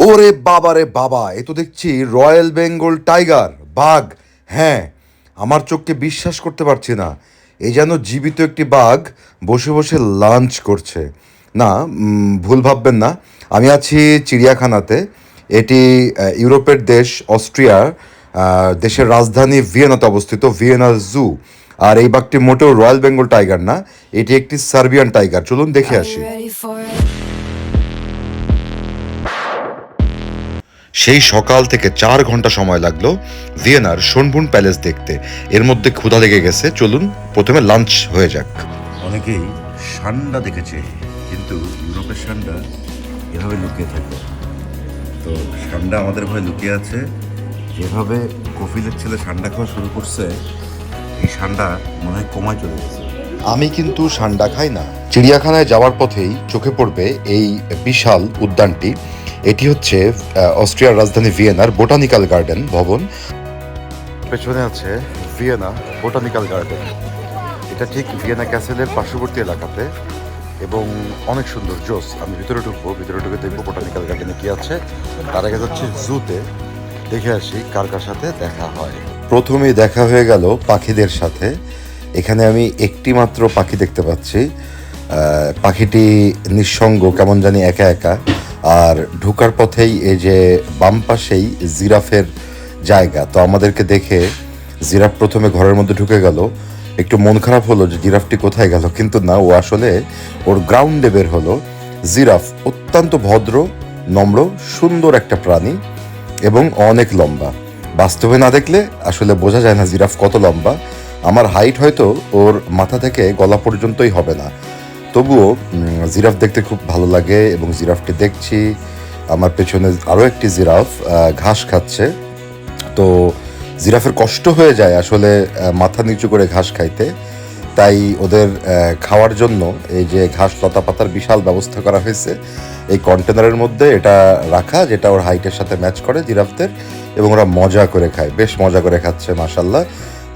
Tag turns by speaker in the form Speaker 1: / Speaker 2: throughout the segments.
Speaker 1: ওরে বাবা রে বাবা, এ তো দেখছি রয়্যাল বেঙ্গল টাইগার, বাঘ। হ্যাঁ, আমার চোখকে বিশ্বাস করতে পারছি না। এই যেন জীবিত একটি বাঘ বসে বসে লাঞ্চ করছে। না, ভুল ভাববেন না, আমি আছি চিড়িয়াখানাতে। এটি ইউরোপের দেশ অস্ট্রিয়ার দেশের রাজধানী ভিয়েনাতে অবস্থিত, ভিয়েনা জু। আর এই বাঘটি মোটেও রয়্যাল বেঙ্গল টাইগার না, এটি একটি সার্বিয়ান টাইগার। চলুন দেখে আসি। সেই সকাল থেকে 4 ঘন্টা সময় লাগলো ভিয়েনার শোনবুর্ন প্যালেস দেখতে। এর মধ্যে ক্ষুধা লেগে গেছে, চলুন প্রথমে লাঞ্চ হয়ে যাক।
Speaker 2: অনেকেই ষান্ডা দেখেছে, কিন্তু ইউরোপের ষান্ডা এভাবে লুকিয়ে থাকে। তো ষান্ডা আমাদের ভয়ে লুকিয়ে আছে। যেভাবে কফিলের ছেলে ষান্ডা খাওয়া শুরু করছে, এই ষান্ডা মনে হয় কমায় চলে গেছে।
Speaker 1: আমি কিন্তু ষান্ডা খাই না। চিড়িয়াখানায় যাওয়ার পথেই চোখে পড়বে এই বিশাল উদ্যানটি। এটি হচ্ছে অস্ট্রিয়ার রাজধানী ভিয়েনার বোটানিক্যাল গার্ডেন ভবন। পেছনে আছে ভিয়েনা বোটানিক্যাল গার্ডেন। এটা ঠিক ভিয়েনা ক্যাসেলের পার্শ্ববর্তী এলাকাতে এবং অনেক সুন্দর, জোস। আমি ভিতরে ঢুকবো, ভিতরে ঢুকে দেখবো বোটানিক্যাল গার্ডেনে কি আছে। তার আগে যাচ্ছি জুতে, দেখে আসি কার কার সাথে দেখা হয়। প্রথমেই দেখা হয়ে গেল পাখিদের সাথে। এখানে আমি একটি মাত্র পাখি দেখতে পাচ্ছি। পাখিটি নিঃসঙ্গ, কেমন জানি একা একা। আর ঢুকার পথেই এই যে বাম পাশেই জিরাফের জায়গা, তো আমাদেরকে দেখে জিরাফ প্রথমে ঘরের মধ্যে ঢুকে গেল। একটু মন খারাপ হলো যে জিরাফটি কোথায় গেল, কিন্তু না, ও আসলে ওর গ্রাউন্ডে বের হলো। জিরাফ অত্যন্ত ভদ্র, নম্র, সুন্দর একটা প্রাণী এবং অনেক লম্বা। বাস্তবে না দেখলে আসলে বোঝা যায় না জিরাফ কত লম্বা। আমার হাইট হয়তো ওর মাথা থেকে গলা পর্যন্তই হবে না, তবুও জিরাফ দেখতে খুব ভালো লাগে। এবং জিরাফটি দেখছি, আমার পেছনে আরও একটি জিরাফ ঘাস খাচ্ছে। তো জিরাফের কষ্ট হয়ে যায় আসলে মাথা নিচু করে ঘাস খাইতে, তাই ওদের খাওয়ার জন্য এই যে ঘাস লতা পাতার বিশাল ব্যবস্থা করা হয়েছে এই কন্টেনারের মধ্যে, এটা রাখা, যেটা ওর হাইটের সাথে ম্যাচ করে জিরাফদের। এবং ওরা মজা করে খায়, বেশ মজা করে খাচ্ছে মাশাল্লাহ।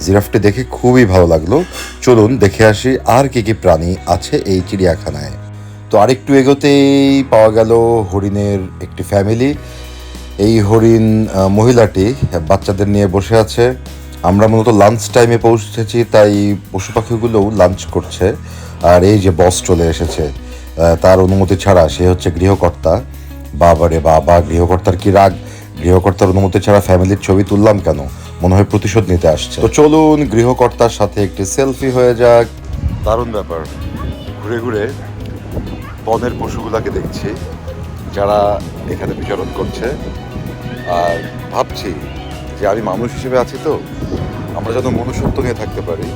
Speaker 1: জিরাফটি দেখে খুবই ভালো লাগলো। চলুন দেখে আসি আর কি কি প্রাণী আছে এই চিড়িয়াখানায়। তো আরেকটু এগোতেই পাওয়া গেল হরিণের একটি ফ্যামিলি। এই হরিণ মহিলাটি বাচ্চাদের নিয়ে বসে আছে। আমরা মূলত লাঞ্চ টাইমে পৌঁছেছি, তাই পশু পাখিগুলোও লাঞ্চ করছে। আর এই যে বস চলে এসেছে, তার অনুমতি ছাড়া, সে হচ্ছে গৃহকর্তা। বাবারে বাবা, গৃহকর্তার কি রাগ! গৃহকর্তার অনুমতি ছাড়া ফ্যামিলির ছবি তুললাম কেন? মনে হয় প্রতিশোধ নিতে আসছে। তো চলুন গৃহকর্তার সাথে একটি সেলফি হয়ে যাক। দারুণ ব্যাপার, ঘুরে ঘুরে বনের পশুগুলাকে দেখছি যারা এখানে বিচরণ করছে। আর ভাবছি যে আমি মানুষ হিসেবে আছি, তো আমরা যেন মনুষ্যত্ব নিয়ে থাকতে পারি।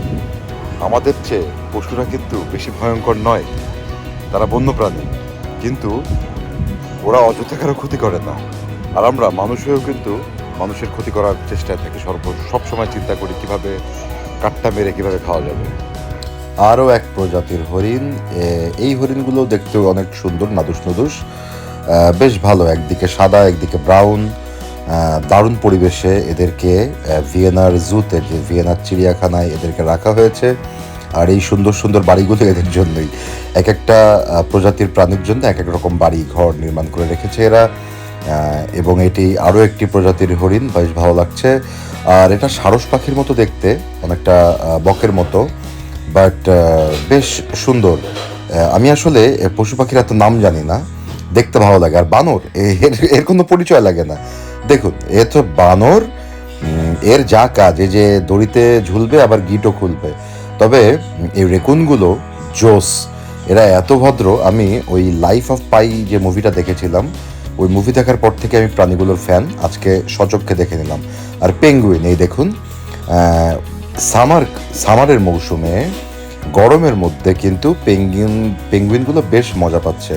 Speaker 1: আমাদের চেয়ে পশুরা কিন্তু বেশি ভয়ঙ্কর নয়, তারা বন্যপ্রাণী, কিন্তু ওরা অযথা কারো ক্ষতি করে না। আর আমরা মানুষ হয়েও কিন্তু মানুষের ক্ষতি করার চেষ্টায় থাকি, সব সময় চিন্তা করি কিভাবে কাঠটা মেরে কিভাবে খাওয়া যাবে। আরও এক প্রজাতির হরিণ। এই হরিণগুলো দেখতেও অনেক সুন্দর, নাদুস নুদুস, বেশ ভালো। একদিকে সাদা, একদিকে ব্রাউন। দারুণ পরিবেশে এদেরকে ভিয়েনার জুতে, যে ভিয়েনার চিড়িয়াখানায় এদেরকে রাখা হয়েছে। আর এই সুন্দর সুন্দর বাড়িগুলো এদের জন্যই, এক একটা প্রজাতির প্রাণীর জন্য এক এক রকম বাড়ি ঘর নির্মাণ করে রেখেছে এরা। এবং এটি আরও একটি প্রজাতির হরিণ, বেশ ভালো লাগছে। আর এটা সারস পাখির মতো দেখতে, অনেকটা বকের মতো, বাট বেশ সুন্দর। আমি আসলে পশু পাখির এত নাম জানি না, দেখতে ভালো লাগে। আর বানর, এর কোনো পরিচয় লাগে না। দেখুন, এ তো বানর, এর যা কাজ, এই যে দড়িতে ঝুলবে আবার গিটও খুলবে। তবে এই রেকুনগুলো জোস, এরা এত ভদ্র। আমি ওই লাইফ অফ পাই যে মুভিটা দেখেছিলাম, ওই মুভি দেখার পর থেকে আমি প্রাণীগুলোর ফ্যান, আজকে সচক্ষে দেখে নিলাম। আর পেঙ্গুইন, এই দেখুন, সামারের মৌসুমে, গরমের মধ্যে কিন্তু পেঙ্গুইনগুলো বেশ মজা পাচ্ছে।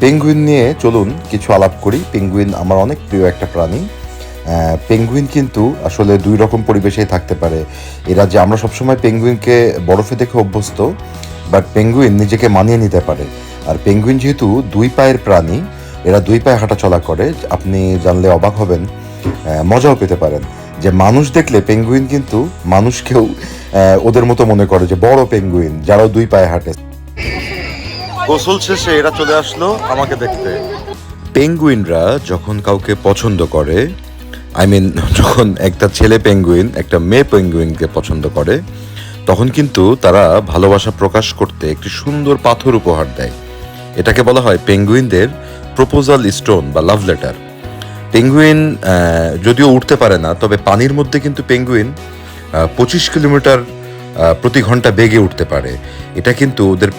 Speaker 1: পেঙ্গুইন নিয়ে চলুন কিছু আলাপ করি। পেঙ্গুইন আমার অনেক প্রিয় একটা প্রাণী। পেঙ্গুইন কিন্তু আসলে দুই রকম পরিবেশেই থাকতে পারে। এরা যে, আমরা সবসময় পেঙ্গুইনকে বরফে দেখে অভ্যস্ত, বাট পেঙ্গুইন নিজেকে মানিয়ে নিতে পারে। আর পেঙ্গুইন যেহেতু দুই পায়ের প্রাণী, এরা দুই পায়ে হাঁটাচলা করে, আপনি জানলে অবাক হবেন, মজাও পেতে পারেন যে মানুষ দেখলে পেঙ্গুইন কিন্তু মানুষকেও ওদের মতো মনে করে, যে বড় পেঙ্গুইন যারাও দুই পায়ে হাঁটে। গোসল শেষে এরা চলে আসলো আমাকে দেখতে। পেঙ্গুইনরা যখন কাউকে পছন্দ করে, যখন একটা ছেলে পেঙ্গুইন একটা মেয়ে পেঙ্গুইনকে পছন্দ করে, তখন কিন্তু তারা ভালোবাসা প্রকাশ করতে একটি সুন্দর পাথর উপহার দেয়। এটাকে বলা হয় পেঙ্গুইনদের প্রপোজাল স্টোন বা লাভ লেটার। পেঙ্গুইন যদিও উঠতে পারে না, তবে পানির মধ্যে কিন্তু পেঙ্গুইন 25 কিলোমিটার প্রতি ঘন্টা বেগে উঠতে পারে। এটা কিন্তু ওদের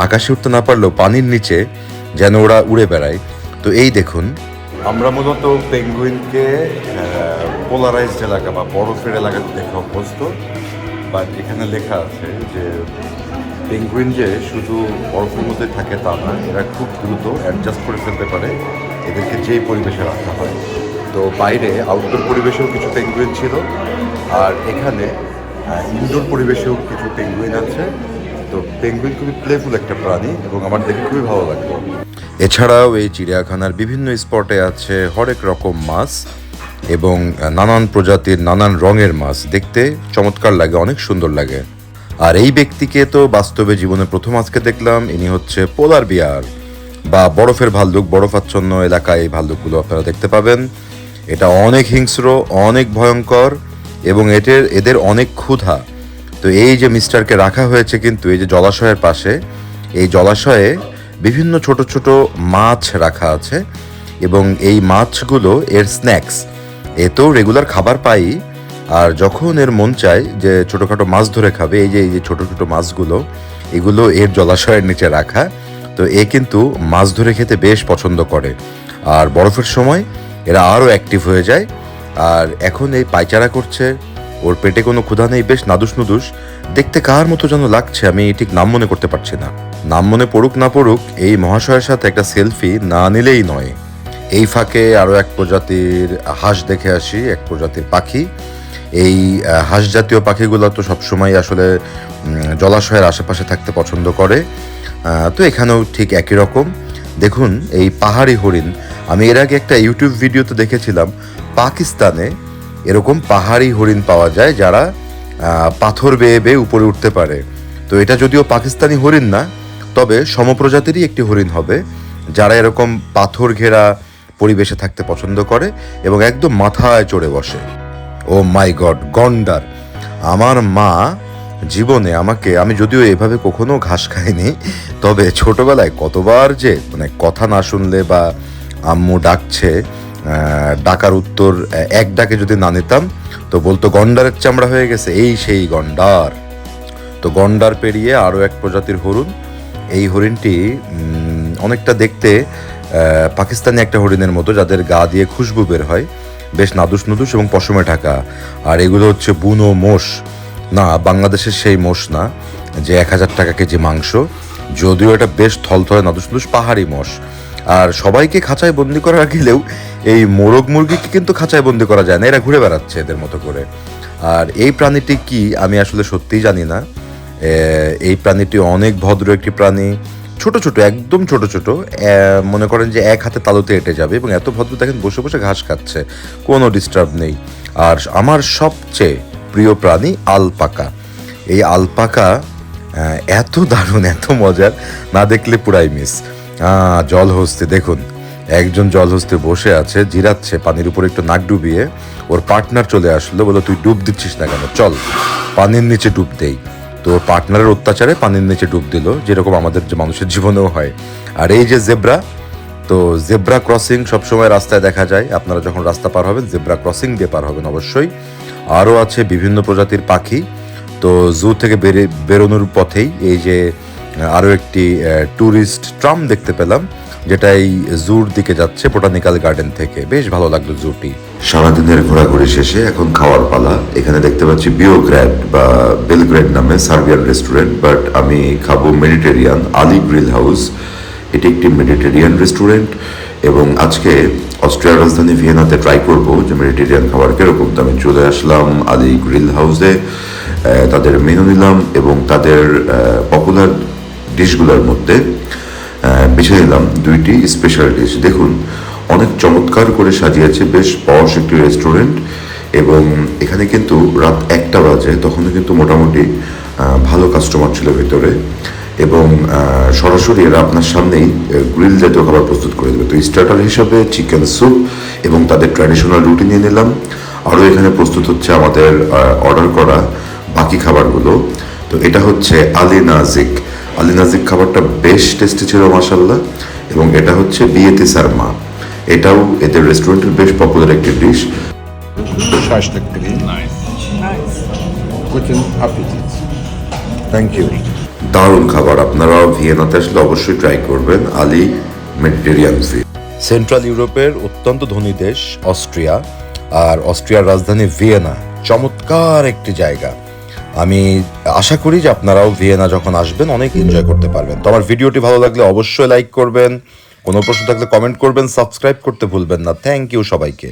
Speaker 1: আকাশে উঠতে না পারলেও পানির নিচে যেন ওরা উড়ে বেড়ায়। তো এই দেখুন, আমরা মূলত পেঙ্গুইনকে পোলারাইজড এলাকা বা বরফের এলাকাতে দেখে অভ্যস্ত, বাট এখানে লেখা আছে যে পেঙ্গুইন যে শুধু বরফের মধ্যে থাকে তা না, এরা খুব দ্রুত অ্যাডজাস্ট করে ফেলতে পারে এদেরকে যেই পরিবেশে রাখা হয়। তো বাইরে আউটডোর পরিবেশেও কিছু পেঙ্গুইন ছিল, আর এখানে ইনডোর পরিবেশেও কিছু পেঙ্গুইন আছে। তো পেঙ্গুইন খুবই প্লেফুল একটা প্রাণী এবং আমার দেখে খুবই ভালো লাগলো। এছাড়াও এই চিড়িয়াখানার বিভিন্ন স্পটে আছে হরেক রকম মাছ এবং নানান প্রজাতির নানান রঙের মাছ। দেখতে চমৎকার লাগে, অনেক সুন্দর লাগে। আর এই ব্যক্তিকে তো বাস্তবে জীবনে প্রথম আজকে দেখলাম। ইনি হচ্ছে পোলার বিয়ার বা বরফের ভাল্লুক। বরফাচ্ছন্ন এলাকায় এই ভাল্লুকগুলো আপনারা দেখতে পাবেন। এটা অনেক হিংস্র, অনেক ভয়ঙ্কর এবং এদের অনেক ক্ষুধা। তো এই যে মিস্টারকে রাখা হয়েছে কিন্তু এই যে জলাশয়ের পাশে, এই জলাশয়ে বিভিন্ন ছোট ছোট মাছ রাখা আছে এবং এই মাছগুলো এর স্ন্যাক্স। এ তো রেগুলার খাবার পাই, আর যখন এর মন চায় যে ছোটোখাটো মাছ ধরে খাবে, এই যে ছোটো ছোটো মাছগুলো, এগুলো এর জলাশয়ের নিচে রাখা। তো এ কিন্তু মাছ ধরে খেতে বেশ পছন্দ করে, আর বরফের সময় এরা আরও অ্যাক্টিভ হয়ে যায়। আর এখন এই পায়চারা করছে, ওর পেটে কোনো ক্ষুধা নেই, বেশ নাদুস নুদুস দেখতে, কার মতো যেন লাগছে, আমি ঠিক নাম মনে করতে পারছি না। নাম মনে পড়ুক না পড়ুক, এই মহাশয়ের সাথে একটা সেলফি না নিলেই নয়। এই ফাঁকে আরও এক প্রজাতির হাঁস দেখে আসি, এক প্রজাতির পাখি। এই হাঁস জাতীয় পাখিগুলো তো সবসময় আসলে জলাশয়ের আশেপাশে থাকতে পছন্দ করে। তো এখানেও ঠিক একই রকম। দেখুন এই পাহাড়ি হরিণ, আমি এর আগে একটা ইউটিউব ভিডিওতে দেখেছিলাম পাকিস্তানে এরকম পাহাড়ি হরিণ পাওয়া যায় যারা পাথর বেয়ে বেয়ে উপরে উঠতে পারে। তো এটা যদিও পাকিস্তানি হরিণ না, তবে সমপ্রজাতিরই একটি হরিণ হবে যারা এরকম পাথর ঘেরা পরিবেশে থাকতে পছন্দ করে এবং একদম মাথায় চড়ে বসে। ও মাই গড, গন্ডার! আমার মা জীবনে আমাকে, আমি যদিও এভাবে কখনো ঘাস খাইনি, তবে ছোটবেলায় কতবার যে কথা না শুনলে বা আম্মু ডাকছে, ডাকার উত্তর এক ডাকে যদি না নিতাম তো বলতো গন্ডারের চামড়া হয়ে গেছে, এই সেই গন্ডার। তো গন্ডার পেরিয়ে আরও এক প্রজাতির হরিণ। এই হরিণটি অনেকটা দেখতে পাকিস্তানি একটা হরিণের মতো, যাদের গা দিয়ে খুশবু বের হয়, বেশ নাদুস নুদুস এবং পশমে ঢাকা। আর এগুলো হচ্ছে বুনো মোষ, না বাংলাদেশের সেই মোষ না যে 1000 টাকা কেজি মাংস, যদিও এটা বেশ থলথলে নাদুস নুদুস পাহাড়ি মোষ। আর সবাইকে খাঁচায় বন্দি করা গেলেও এই মোরগ মুরগিকে কিন্তু খাঁচায় বন্দি করা যায় না, এরা ঘুরে বেড়াচ্ছে এদের মতো করে। আর এই প্রাণীটি কি আমি আসলে সত্যিই জানি না। এই প্রাণীটি অনেক ভদ্র একটি প্রাণী, ছোট ছোট, একদম ছোট ছোট, মনে করেন যে এক হাতে তালুতে এঁটে যাবে, এবং এত ভদ্র দেখেন বসে বসে ঘাস খাচ্ছে, কোনো ডিস্টার্ব নেই। আর আমার সবচেয়ে প্রিয় প্রাণী আলপাকা। এই আলপাকা এত দারুণ, এত মজার, না দেখলে পুরাই মিস। জলহস্তি দেখুন, একজন জলহস্তি বসে আছে, জিরাচ্ছে পানির উপর একটু নাক ডুবিয়ে। ওর পার্টনার চলে আসলো, বলো তুই ডুব দিচ্ছিস না কেন, চল পানির নিচে ডুব দেই। তো পার্টনারের অত্যাচারে পানির নিচে ডুব দিল, যেরকম আমাদের যে মানুষের জীবনেও হয়। আর এই যে জেব্রা, তো জেব্রা ক্রসিং সবসময় রাস্তায় দেখা যায়, আপনারা যখন রাস্তা পার হবেন জেব্রা ক্রসিং দিয়ে পার হবেন অবশ্যই। আরও আছে বিভিন্ন প্রজাতির পাখি। তো জু থেকে বেরোনোর পথেই এই যে আরও একটি ট্যুরিস্ট ট্রাম দেখতে পেলাম, যেটা এই জুর দিকে যাচ্ছে বোটানিক্যাল গার্ডেন থেকে। বেশ ভালো লাগলো জুটি। সারাদিনের ঘোরাঘুরি শেষে এখন খাওয়ার পালা। এখানে দেখতে পাচ্ছি বিওগ্র্যাড বা বেলগ্রেড নামে সার্বিয়ান রেস্টুরেন্ট, বাট আমি খাবো মেডিটেরিয়ান, আলি গ্রিল হাউস। এটি একটি মেডিটেরিয়ান রেস্টুরেন্ট এবং আজকে অস্ট্রিয়ার রাজধানী ভিয়েনাতে ট্রাই করবো যে মেডিটেরিয়ান খাবার কিরকম। তো আমি চলে আসলাম আলি গ্রিল হাউসে, তাদের মেনু নিলাম এবং তাদের পপুলার ডিশগুলোর মধ্যে বেছে নিলাম 2টি স্পেশাল ডিশ। দেখুন অনেক চমৎকার করে সাজিয়েছে, বেশ পশ একটি রেস্টুরেন্ট। এবং এখানে কিন্তু রাত 1টা বাজে, তখনও কিন্তু মোটামুটি ভালো কাস্টমার ছিল ভেতরে। এবং সরাসরি এরা আপনার সামনেই গ্রিল জাতীয় খাবার প্রস্তুত করে দেবে। তো স্টার্টার হিসাবে চিকেন স্যুপ এবং তাদের ট্র্যাডিশনাল রুটি নিয়ে নিলাম। আরও এখানে প্রস্তুত হচ্ছে আমাদের অর্ডার করা বাকি খাবারগুলো। তো এটা হচ্ছে আলী নাজিক খাবারটা বেশ টেস্টি ছিল মাশাল্লাহ। এবং এটা হচ্ছে বিয়েতে সারমা, এটাও এদের রেস্টুরেন্টের বেশ পপুলার একটি dish.
Speaker 3: Scheißstück drin.
Speaker 4: Nice.
Speaker 3: Guten Appetit.
Speaker 1: Thank you. দারুণ খাবার, আপনারা ভিয়েনাতে আসলে অবশ্যই ট্রাই করবেন আলী মেডিটেরিয়ান ফি। সেন্ট্রাল ইউরোপের অত্যন্ত ধনী দেশ অস্ট্রিয়া, আর অস্ট্রিয়ার রাজধানী ভিয়েনা চমৎকার একটি জায়গা। আমি আশা করি যে আপনারাও ভিয়েনা যখন আসবেন অনেক এনজয় করতে পারবেন। তো আমার ভিডিওটি ভালো লাগলে অবশ্যই লাইক করবেন, কোনো প্রশ্ন থাকলে কমেন্ট করবেন, সাবস্ক্রাইব করতে ভুলবেন না। থ্যাংক ইউ সবাইকে।